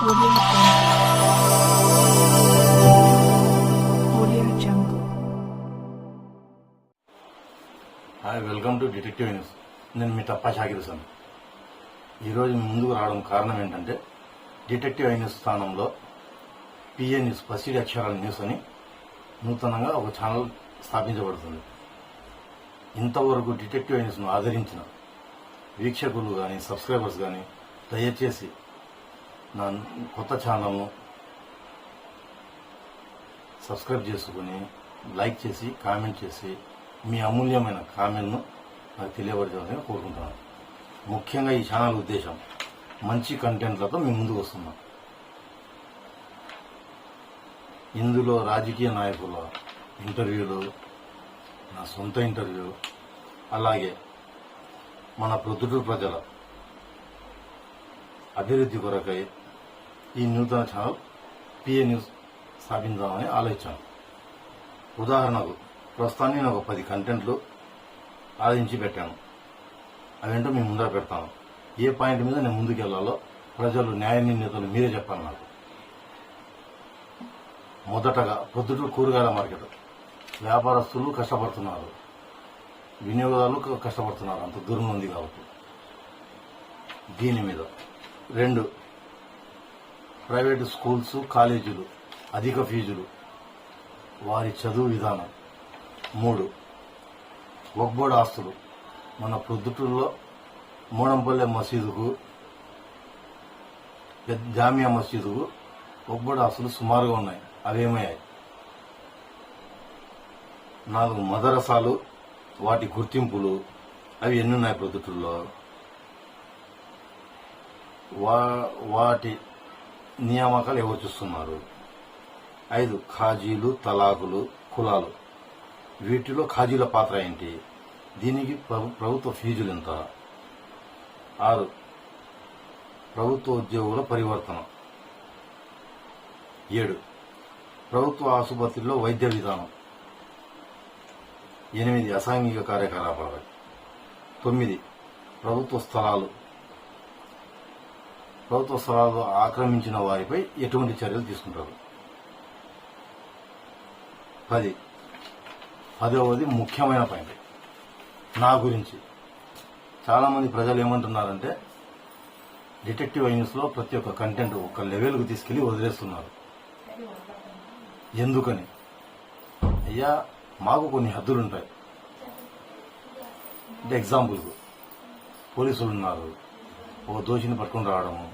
Audio Jungle. Hi, welcome to detective news. నేను మీ తప్పా షాకిర్సాను. ఈరోజు ముందుకు రావడం కారణం ఏంటంటే డిటెక్టివ్ న్యూస్ స్థానంలో పిఏ న్యూస్, పసిడి అక్షరాల న్యూస్ అని నూతనంగా ఒక ఛానల్ స్థాపించబడుతుంది. ఇంతవరకు డిటెక్టివ్ న్యూస్ను ఆదరించిన వీక్షకులు కానీ సబ్స్క్రైబర్స్ కానీ దయచేసి నా కొత్త ఛానల్ను సబ్స్క్రైబ్ చేసుకుని లైక్ చేసి కామెంట్ చేసి మీ అమూల్యమైన కామెంట్ను నాకు తెలియబడతామని కోరుకుంటున్నాను. ముఖ్యంగా ఈ ఛానల్ ఉద్దేశం మంచి కంటెంట్లతో మీ ముందుకు వస్తున్నాం. ఇందులో రాజకీయ నాయకుల ఇంటర్వ్యూలు, నా సొంత ఇంటర్వ్యూ, అలాగే మన ప్రొద్దుటూరు ప్రజల అభివృద్ధి కొరకై ఈ నూతన ఛానల్ పిఏ న్యూస్ స్థాపించామని ఆలోచించాను. ఉదాహరణకు ప్రస్తుతాన్ని నేను ఒక 10 కంటెంట్లు ఆదించి పెట్టాను. అవేంటో మీ ముందర పెడతాను. ఏ పాయింట్ మీద నేను ముందుకు వెళ్లాలో ప్రజలు, న్యాయ నిర్ణేతలు మీరే చెప్పాలి నాకు. మొదటగా ప్రొద్దుటూరు కూరగాయల మార్కెట్. వ్యాపారస్తులు కష్టపడుతున్నారు, వినియోగదారులు కష్టపడుతున్నారు, అంత దూరం ఉంది కాబట్టి. దీని మీద 2, ప్రైవేటు స్కూల్స్, కాలేజీలు, అధిక ఫీజులు, వారి చదువు విధానం. 3, వక్ఫ్ బోర్డు ఆస్తులు. మన ప్రొద్దుటూరులో మూడంపల్లె మసీదుకు, జామియా మసీదుకు వక్ఫ్ బోర్డు ఆస్తులు సుమారుగా ఉన్నాయి. అవేమయ్యాయి? 4, మదరసాలు, వాటి గుర్తింపులు, అవి ఎన్ని ఉన్నాయి ప్రొద్దుటూరులో, వాటి నియామకాలు ఎవరు చూస్తున్నారు. 5, ఖాజీలు, తలాకులు, కులాలు. వీటిలో ఖాజీల పాత్ర ఏంటి, దీనికి ప్రభుత్వ ఫీజులు ఎంత. 6, ప్రభుత్వ ఉద్యోగుల పరివర్తన. 7, ప్రభుత్వ ఆసుపత్రిలో వైద్య విధానం. 8, అసాంఘిక కార్యకలాపాలు. 9, ప్రభుత్వ స్థలాలు ఆక్రమించిన వారిపై ఎటువంటి చర్యలు తీసుకుంటారు. 10వది ముఖ్యమైన పాయింట్ నా గురించి. చాలా మంది ప్రజలు ఏమంటున్నారంటే డిటెక్టివ్ న్యూస్లో ప్రతి ఒక్క కంటెంట్ ఒక లెవెల్కు తీసుకెళ్లి వదిలేస్తున్నారు. ఎందుకని? అయ్యా, మాకు కొన్ని హద్దులుంటాయి. అంటే ఎగ్జాంపుల్కు పోలీసులు ఉన్నారు, ఒక దోషిని పట్టుకుని రావడము,